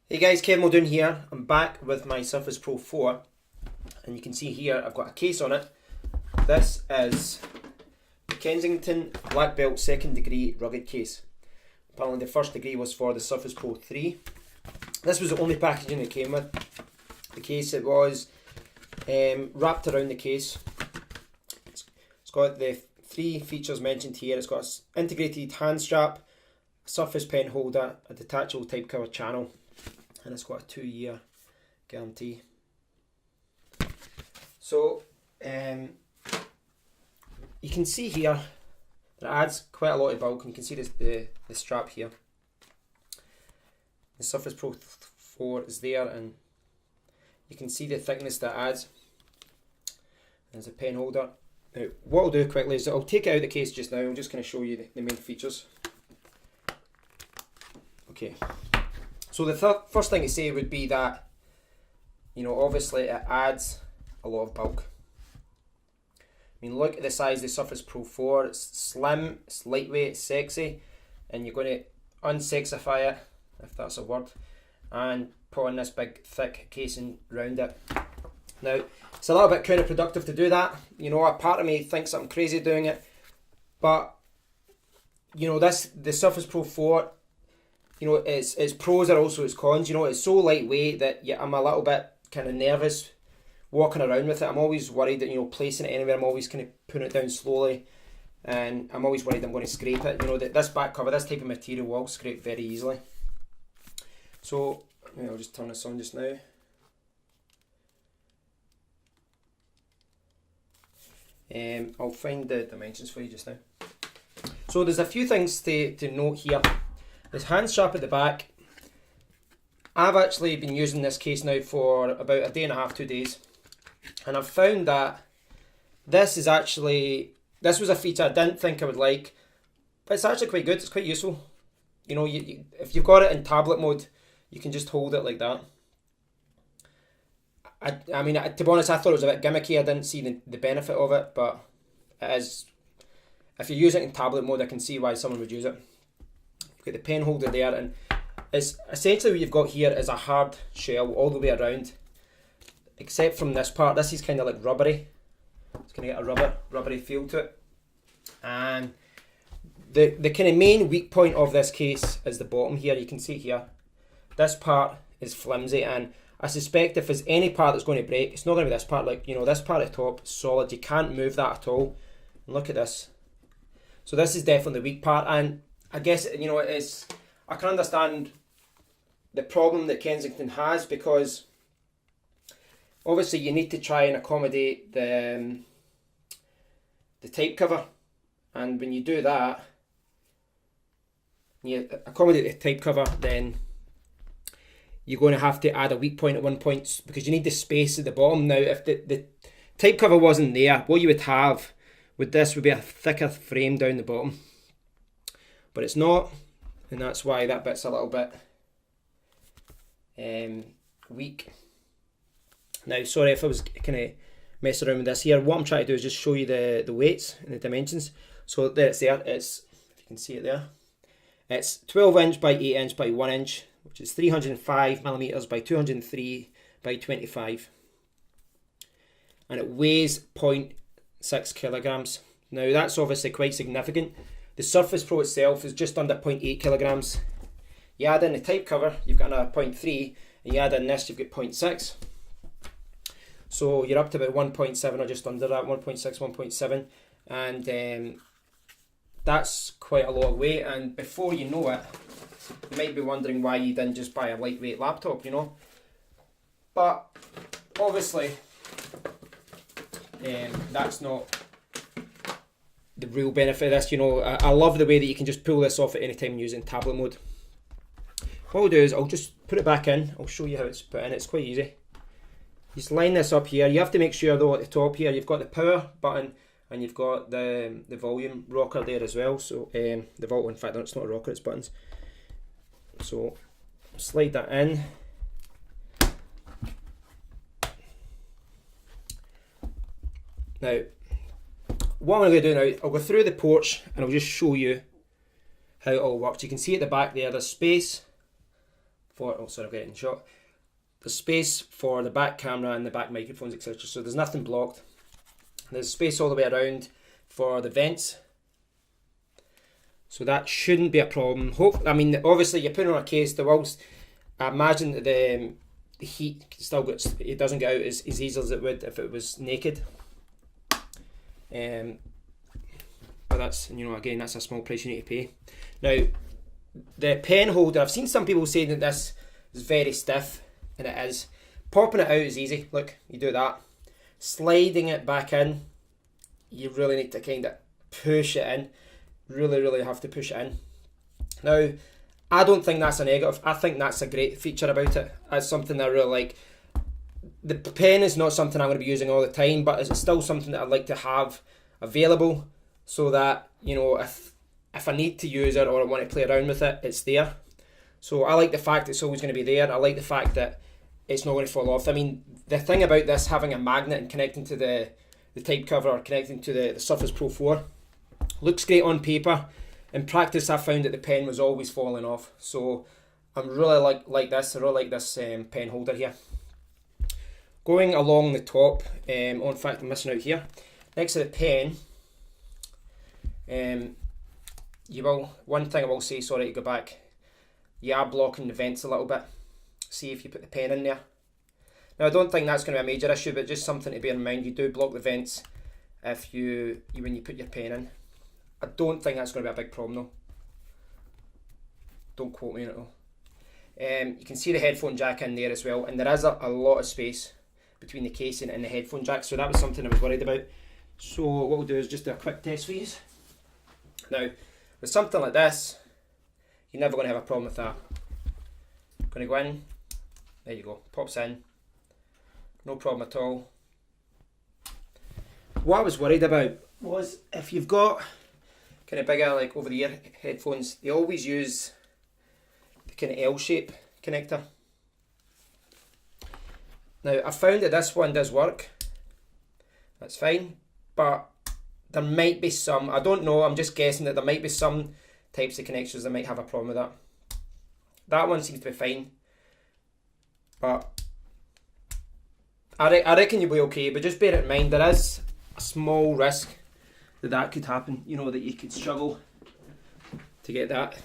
Hey guys, Muldoon here. I'm back with my Surface Pro 4 and you can see here I've got a case on it. This is the Kensington BlackBelt 2nd degree rugged case. Apparently the first degree was for the Surface Pro 3. This was the only packaging it came with. The case, it was wrapped around the case. It's got the three features mentioned here. It's got an integrated hand strap, a Surface pen holder, a detachable type cover channel, and it's got a 2-year guarantee. So you can see here that it adds quite a lot of bulk, and you can see this, the strap here. The Surface Pro 4 is there, and you can see the thickness that adds. There's a pen holder. Now, what I'll do quickly is I'll take it out of the case just now. I'm just going to show you the main features. Okay. So the first thing to say would be that, you know, obviously it adds a lot of bulk. I mean, look at the size of the Surface Pro 4. It's slim, it's lightweight, it's sexy, and you're going to unsexify it, if that's a word, and put on this big thick casing round it. Now, it's a little bit counterproductive to do that. You know, a part of me thinks I'm crazy doing it, but you know, the Surface Pro 4, you know, its pros are also its cons. You know, it's so lightweight that I'm a little bit kind of nervous walking around with it. I'm always worried that, you know, placing it anywhere, I'm always kind of putting it down slowly, and I'm always worried I'm going to scrape it. You know, that this back cover, this type of material will scrape very easily. So I'll just turn this on just now. I'll find the dimensions for you just now. So there's a few things to note here. This hand strap at the back. I've actually been using this case now for about a day and a half, 2 days, and I've found that this was a feature I didn't think I would like, but it's actually quite good. It's quite useful. You know, if you've got it in tablet mode, you can just hold it like that. I mean, to be honest, I thought it was a bit gimmicky. I didn't see the benefit of it, but it is. If you use it in tablet mode, I can see why someone would use it. You've got the pen holder there, and it's essentially what you've got here is a hard shell all the way around, except from this part. This is kind of like rubbery. It's going to get a rubbery feel to it. And the kind of main weak point of this case is the bottom here. You can see here, this part is flimsy, and I suspect if there's any part that's going to break, it's not going to be this part. Like, you know, this part at the top is solid. You can't move that at all. And look at this. So this is definitely the weak part, and I guess, you know, I can understand the problem that Kensington has, because obviously you need to try and accommodate the type cover, and when you do that, you accommodate the type cover, then you're going to have to add a weak point at one point, because you need the space at the bottom. Now, if the type cover wasn't there, what you would have with this would be a thicker frame down the bottom, but it's not, and that's why that bit's a little bit weak. Now, sorry if I was kind of messing around with this here. What I'm trying to do is just show you the weights and the dimensions. So there it's there. It's, if you can see it there, it's 12 inch by 8 inch by 1 inch, which is 305 millimeters by 203 by 25, and it weighs 0.6 kilograms. Now that's obviously quite significant. The Surface Pro itself is just under 0.8 kilograms. You add in the type cover, you've got another 0.3, and you add in this, you've got 0.6. So you're up to about 1.7 or just under that, 1.6, 1.7, and that's quite a lot of weight. And before you know it, you might be wondering why you didn't just buy a lightweight laptop, you know. But obviously, that's not the real benefit of this. You know, I love the way that you can just pull this off at any time using tablet mode. What I'll do is I'll just put it back in. I'll show you how it's put in. It's quite easy. Just line this up here. You have to make sure though at the top here you've got the power button, and you've got the volume rocker there as well. So the volume, in fact, it's not a rocker, it's buttons. So slide that in. Now, what I'm going to do now, I'll go through the ports and I'll just show you how it all works. You can see at the back there, there's space for, oh sorry, I'm getting shot. There's space for the back camera and the back microphones, etc. So there's nothing blocked. There's space all the way around for the vents. So that shouldn't be a problem. I mean, obviously you're putting on a case, the walls, I imagine that the heat still gets, it doesn't get out as easily as it would if it was naked. But that's, you know, again, that's a small price you need to pay. Now, the pen holder, I've seen some people saying that this is very stiff, and it is. Popping it out is easy. Look, you do that. Sliding it back in, you really need to kind of push it in. Really have to push it in. Now, I don't think that's a negative. I think that's a great feature about it. That's something that I really like. The pen is not something I'm going to be using all the time, but it's still something that I'd like to have available so that, you know, if I need to use it or I want to play around with it, it's there. So I like the fact it's always going to be there. I like the fact that it's not going to fall off. I mean, the thing about this having a magnet and connecting to the type cover or connecting to the Surface Pro 4 looks great on paper. In practice, I found that the pen was always falling off. So I'm really like this. I really like this pen holder here. Going along the top, in fact, I'm missing out here. Next to the pen, one thing I will say, sorry to go back, you are blocking the vents a little bit. See if you put the pen in there. Now I don't think that's going to be a major issue, but just something to bear in mind. You do block the vents if when you put your pen in. I don't think that's going to be a big problem though. Don't quote me on it though. You can see the headphone jack in there as well, and there is a lot of space between the casing and the headphone jack, so that was something I was worried about. So what we'll do is just do a quick test for you. Now, with something like this, you're never going to have a problem with that. Going to go in, there you go, pops in, no problem at all. What I was worried about was if you've got kind of bigger, like over the ear headphones, they always use the kind of L-shape connector. Now I found that this one does work, that's fine, but there might be some, I don't know, I'm just guessing that there might be some types of connectors that might have a problem with that. That one seems to be fine, but I reckon you'll be okay, but just bear it in mind, there is a small risk that could happen, you know, that you could struggle to get that.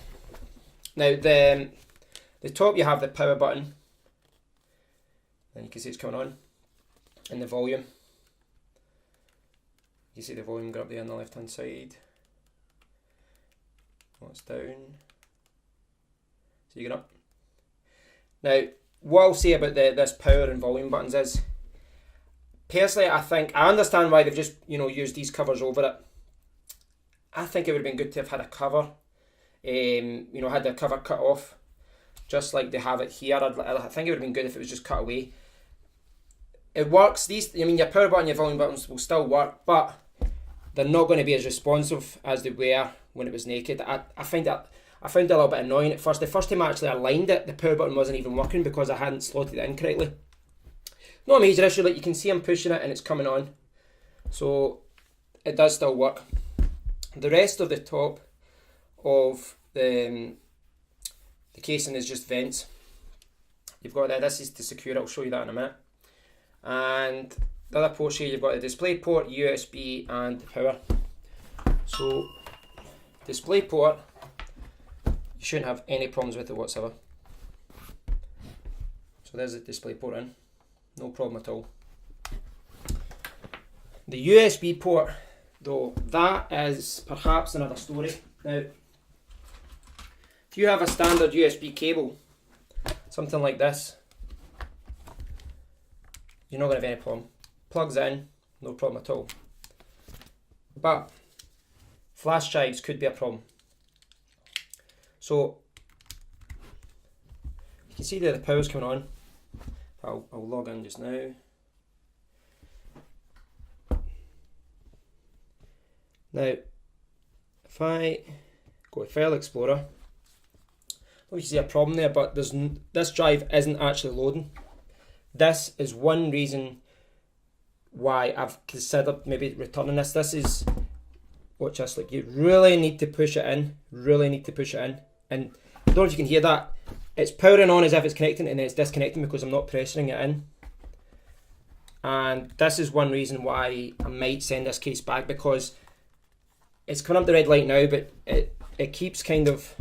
Now the top, you have the power button, and you can see it's coming on, and the volume. You see the volume go up there on the left hand side. Oh, it's down. So you get up. Now, what I'll say about this power and volume buttons is, personally, I understand why they've just, you know, used these covers over it. I think it would have been good to have had a cover, you know, had the cover cut off, just like they have it here. I think it would have been good if it was just cut away. It works. I mean, your power button, your volume buttons will still work, but they're not going to be as responsive as they were when it was naked. I found it a little bit annoying at first. The first time I actually aligned it, the power button wasn't even working because I hadn't slotted it in correctly. Not a major issue, like you can see I'm pushing it and it's coming on. So it does still work. The rest of the top of the casing is just vents. You've got that, this is to secure it, I'll show you that in a minute. And the other ports here, you've got the display port, USB and power. So display port, you shouldn't have any problems with it whatsoever. So there's the display port in, no problem at all. The USB port though, that is perhaps another story. Now, if you have a standard USB cable, something like this, you're not going to have any problem. Plugs in, no problem at all. But flash drives could be a problem. So you can see there the power's coming on. I'll log in just now. Now, if I go to File Explorer, I don't know if you see a problem there, but this drive isn't actually loading. This is one reason why I've considered maybe returning this. This is, watch this, like you really need to push it in, and I don't know if you can hear that, it's powering on as if it's connecting, and then it's disconnecting because I'm not pressing it in. And this is one reason why I might send this case back, because it's coming up the red light now, but it keeps kind of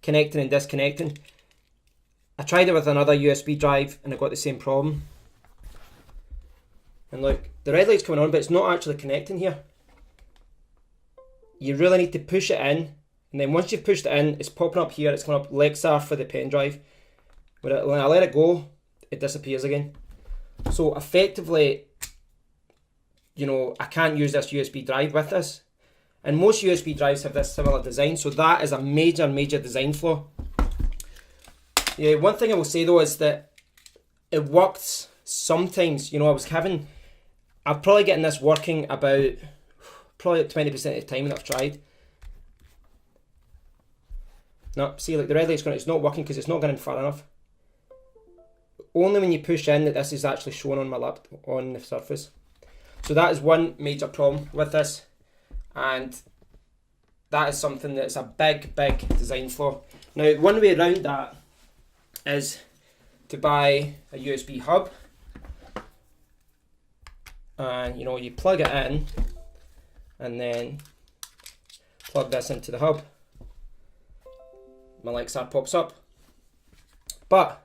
connecting and disconnecting. I tried it with another USB drive and I got the same problem. And look, the red light's coming on, but it's not actually connecting here. You really need to push it in, and then once you've pushed it in, it's popping up here, it's coming up Lexar for the pen drive. When I let it go, it disappears again. So effectively, you know, I can't use this USB drive with this. And most USB drives have this similar design, so that is a major design flaw. Yeah, one thing I will say though is that it works sometimes. You know, I'm probably getting this working about probably 20% of the time that I've tried. No, see, like the red light's going, it's not working because it's not going in far enough. Only when you push in that this is actually shown on my laptop on the surface. So that is one major problem with this, and that is something that's a big design flaw. Now, one way around that is to buy a USB hub, and you know, you plug it in and then plug this into the hub. My Lexar pops up, but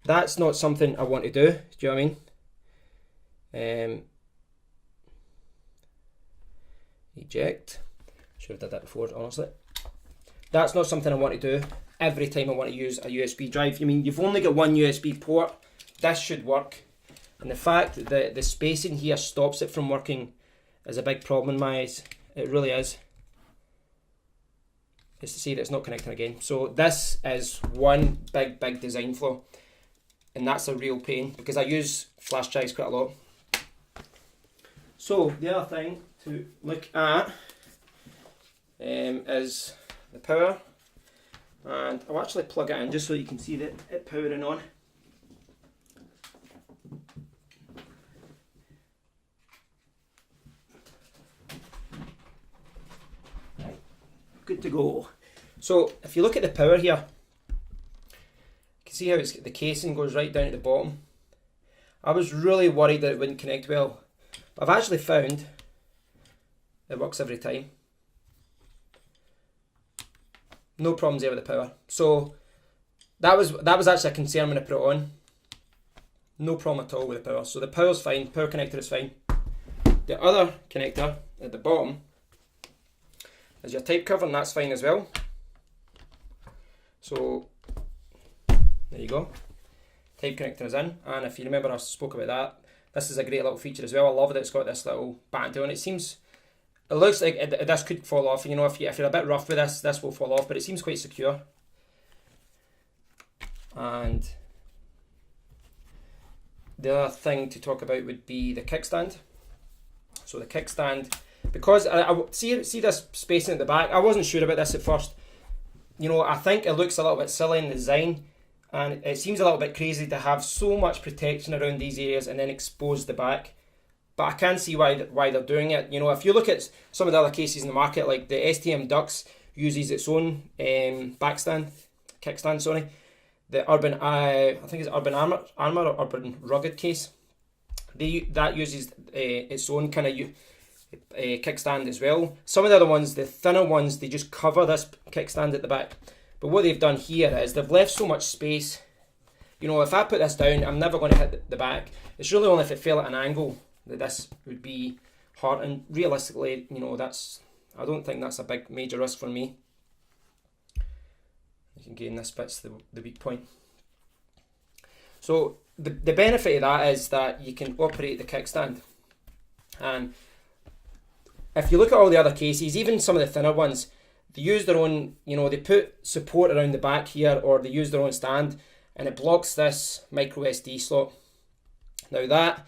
that's not something I want to do. Do you know what I mean? Eject. Should have did that before, honestly. That's not something I want to do every time I want to use a USB drive. I mean, you've only got one USB port. This should work. And the fact that the spacing here stops it from working is a big problem in my eyes. It really is. It's to see that it's not connecting again. So this is one big design flaw. And that's a real pain because I use flash drives quite a lot. So the other thing to look at is the power, and I'll actually plug it in just so you can see that it powering on. Right, good to go. So if you look at the power here, see how the casing goes right down at the bottom. I was really worried that it wouldn't connect well. I've actually found it works every time. No problems there with the power. So that was actually a concern when I put it on. No problem at all with the power. So the power's fine, power connector is fine. The other connector at the bottom is your type cover, and that's fine as well. So there you go. Type connector is in, and if you remember I spoke about that, this is a great little feature as well. I love that it's got this little band on it. It looks like this could fall off. You know, if you're a bit rough with this will fall off, but it seems quite secure. And the other thing to talk about would be the kickstand. So the kickstand, because I see this spacing at the back, I wasn't sure about this at first. You know, I think it looks a little bit silly in the design. And it seems a little bit crazy to have so much protection around these areas and then expose the back. But I can see why they're doing it. You know, if you look at some of the other cases in the market, like the STM Dux uses its own kickstand, sorry. The Urban, I think it's Urban Armour or Urban Rugged case. That uses its own kind of kickstand as well. Some of the other ones, the thinner ones, they just cover this kickstand at the back. But what they've done here is they've left so much space. You know, if I put this down, I'm never going to hit the back. It's really only if it fell at an angle that this would be hard. And realistically, you know, I don't think that's a big major risk for me. You can gain this bit's the weak point. So the benefit of that is that you can operate the kickstand. And if you look at all the other cases, even some of the thinner ones, they use their own, you know, they put support around the back here, or they use their own stand, and it blocks this micro SD slot. Now that,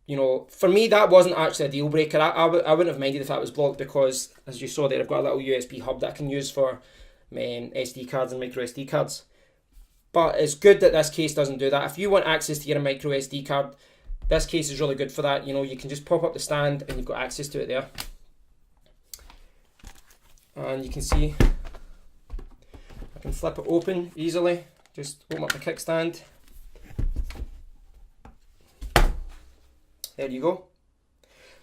you know, for me that wasn't actually a deal breaker. I wouldn't have minded if that was blocked, because as you saw there, I've got a little USB hub that I can use for SD cards and micro SD cards. But it's good that this case doesn't do that. If you want access to your micro SD card, this case is really good for that. You know, you can just pop up the stand and you've got access to it there. And you can see, I can flip it open easily. Just open up the kickstand. There you go.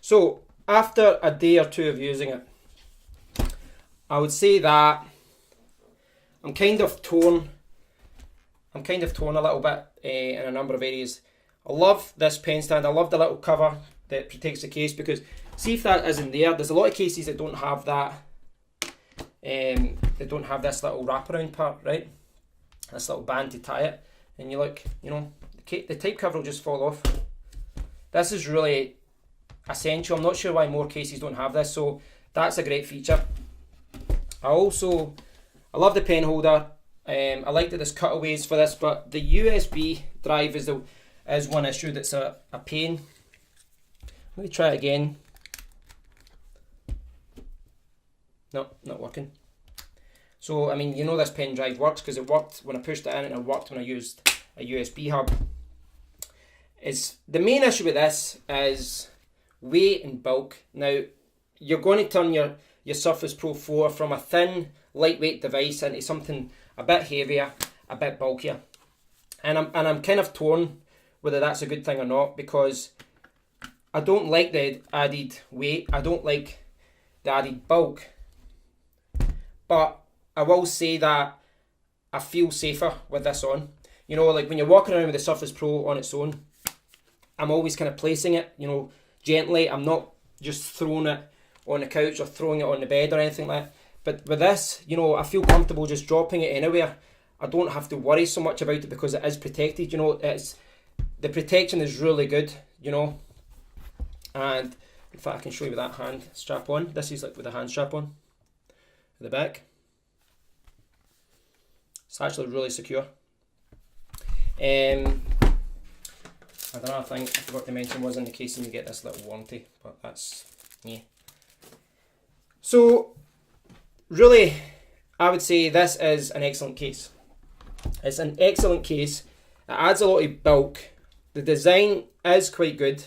So after a day or two of using it, I would say that I'm kind of torn. I'm kind of torn a little bit in a number of areas. I love this pen stand. I love the little cover that protects the case, because see if that isn't there. There's a lot of cases that don't have that. They don't have this little wraparound part, right? This little band to tie it, and you look, you know, the type cover will just fall off. This is really essential. I'm not sure why more cases don't have this, so that's a great feature. I love the pen holder. I like that there's cutaways for this, but the USB drive is one issue that's a pain. Let me try it again. No, not working. So, I mean, you know this pen drive works because it worked when I pushed it in, and it worked when I used a USB hub. The main issue with this is weight and bulk. Now, you're going to turn your Surface Pro 4 from a thin, lightweight device into something a bit heavier, a bit bulkier. And I'm kind of torn whether that's a good thing or not, because I don't like the added weight. I don't like the added bulk. But I will say that I feel safer with this on. You know, like when you're walking around with the Surface Pro on its own, I'm always kind of placing it, you know, gently. I'm not just throwing it on the couch or throwing it on the bed or anything like that. But with this, you know, I feel comfortable just dropping it anywhere. I don't have to worry so much about it because it is protected. You know, the protection is really good, you know. And in fact, I can show you with that hand strap on. This is like with the hand strap on at the back. It's actually really secure. Another thing I forgot to mention was in the casing you get this little warranty, but that's, yeah. So, really, I would say this is an excellent case. It's an excellent case. It adds a lot of bulk. The design is quite good.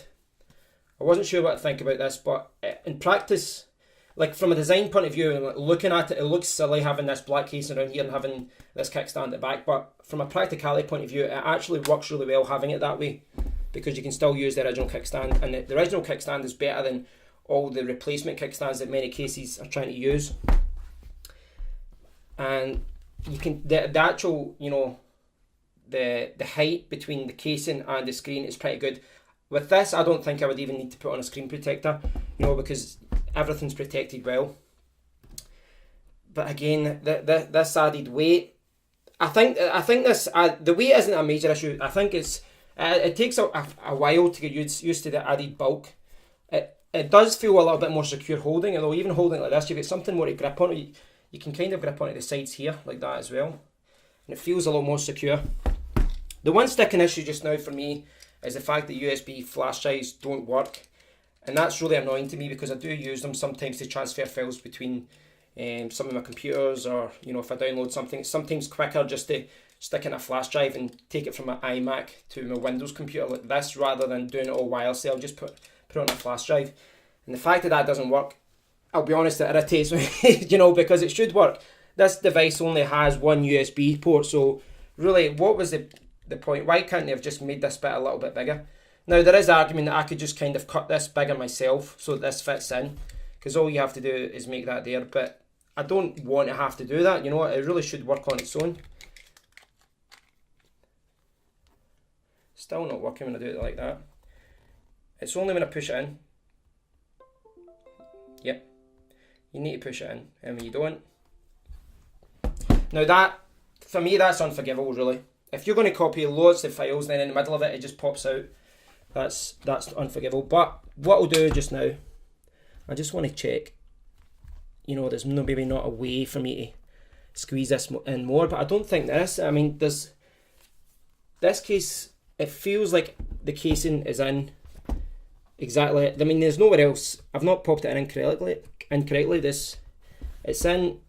I wasn't sure what to think about this, but in practice, like from a design point of view, and looking at it, it looks silly having this black casing around here and having this kickstand at the back, but from a practicality point of view, it actually works really well having it that way, because you can still use the original kickstand, and the original kickstand is better than all the replacement kickstands that many cases are trying to use. And you can, the actual, you know, the height between the casing and the screen is pretty good. With this, I don't think I would even need to put on a screen protector, you know, because everything's protected well. But again, this added weight, I think this the weight isn't a major issue. I think it takes a while to get used to the added bulk. It does feel a little bit more secure holding, although even holding it like this, you get something more to grip on. You can kind of grip onto the sides here like that as well, and it feels a lot more secure. The one sticking issue just now for me is the fact that USB flash drives don't work, and that's really annoying to me because I do use them sometimes to transfer files between some of my computers, or you know, if I download something, it's sometimes quicker just to stick in a flash drive and take it from my iMac to my Windows computer like this, rather than doing it all wirelessly. I'll just put it on a flash drive, and the fact that that doesn't work, I'll be honest, it irritates me, you know, because it should work. This device only has one USB port, so really, what was the point? Why can't they have just made this bit a little bit bigger? Now, there is argument that I could just kind of cut this bigger myself so that this fits in, because all you have to do is make that there, but I don't want to have to do that, you know. It really should work on its own. Still not working when I do it like that. It's only when I push it in. Yep. You need to push it in, and when you don't. Now that, for me, that's unforgivable, really. If you're going to copy loads of files, then in the middle of it, it just pops out. That's unforgivable. But what I'll do just now, I just want to check, you know, there's maybe not a way for me to squeeze this in more, but I don't think there is. I mean, there's this case, it feels like the casing is in exactly. I mean, there's nowhere else. I've not popped it in incorrectly. It's in.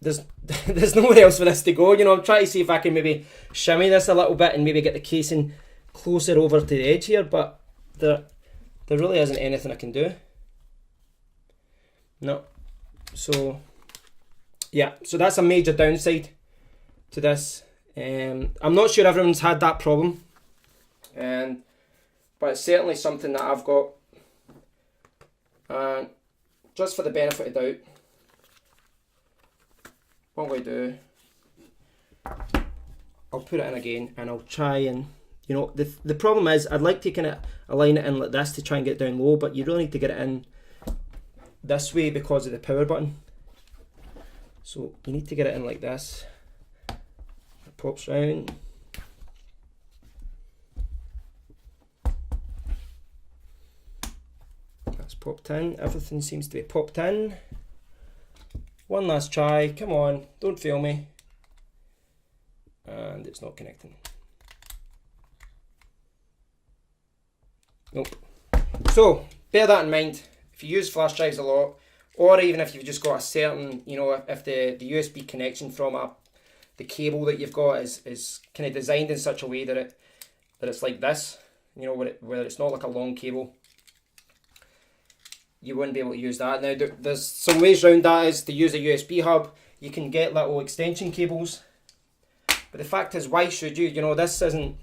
There's nowhere else for this to go. You know, I'm trying to see if I can maybe shimmy this a little bit and maybe get the casing closer over to the edge here, but there really isn't anything I can do. No. So yeah, so that's a major downside to this. I'm not sure everyone's had that problem, but it's certainly something that I've got. And just for the benefit of doubt, what I'm going to do, I'll put it in again, and I'll try and, you know, the problem is I'd like to kind of align it in like this to try and get it down low, but you really need to get it in this way because of the power button. So you need to get it in like this. It pops round. That's popped in. Everything seems to be popped in. One last try. Come on, don't fail me. And it's not connecting. Nope. So bear that in mind. If you use flash drives a lot, or even if you've just got a certain, you know, if the USB connection from the cable that you've got is kind of designed in such a way that it's like this, you know, where it's not like a long cable, you wouldn't be able to use that. Now there's some ways around that is to use a USB hub. You can get little extension cables, but the fact is, why should you? You know, this isn't.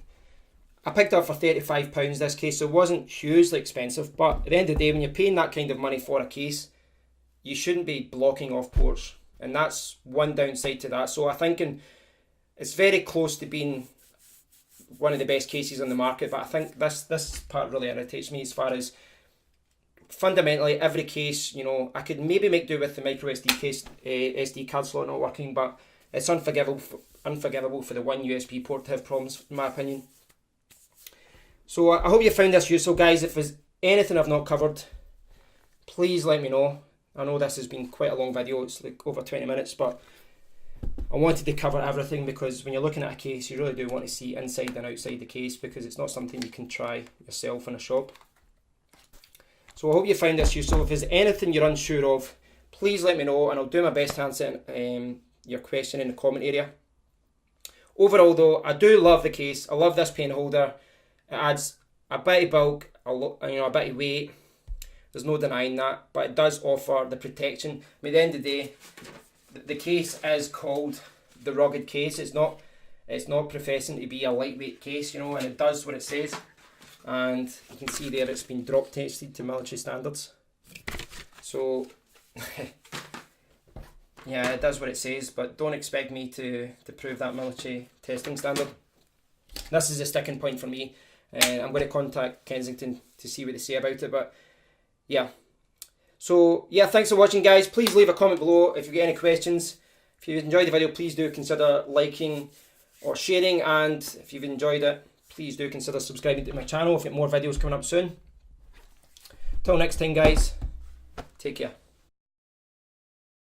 I picked it up for £35 this case, so it wasn't hugely expensive. But at the end of the day, when you're paying that kind of money for a case, you shouldn't be blocking off ports, and that's one downside to that. So I think it's very close to being one of the best cases on the market. But I think this part really irritates me as far as fundamentally every case. You know, I could maybe make do with the micro SD case, SD card slot not working, but it's unforgivable for the one USB port to have problems, in my opinion. So I hope you found this useful, guys. If there's anything I've not covered, please let me know. I know this has been quite a long video, it's like over 20 minutes, but I wanted to cover everything because when you're looking at a case, you really do want to see inside and outside the case because it's not something you can try yourself in a shop. So I hope you found this useful. If there's anything you're unsure of, please let me know and I'll do my best to answer your question in the comment area. Overall though, I do love the case. I love this pen holder. It adds a bit of bulk, a bit of weight. There's no denying that, but it does offer the protection. I mean, at the end of the day, the case is called the rugged case. It's not professing to be a lightweight case, you know, and it does what it says. And you can see there it's been drop tested to military standards. So yeah, it does what it says, but don't expect me to prove that military testing standard. This is a sticking point for me. I'm going to contact Kensington to see what they say about it, but yeah. So yeah, thanks for watching, guys. Please leave a comment below if you get any questions. If you enjoyed the video, please do consider liking or sharing, and if you've enjoyed it, please do consider subscribing to my channel. I've got more videos coming up soon. Till next time, guys, take care.